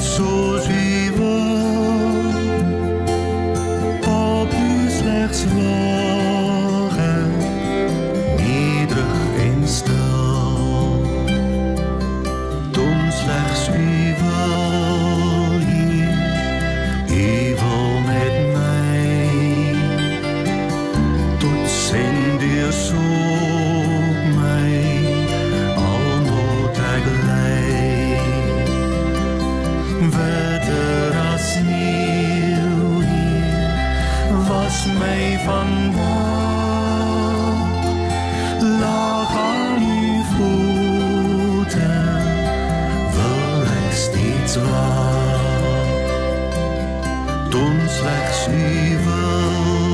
zoals u wil, op u slechts wagen, nederig en stil. Doen slechts u wil hier, u wil met mij. Tot zijn die zoek mij, al moet ik lei. Verder als nieuw hier, was mij vandaag. Lag aan uw voeten, wil ik steeds waar. Toen slechts u wil.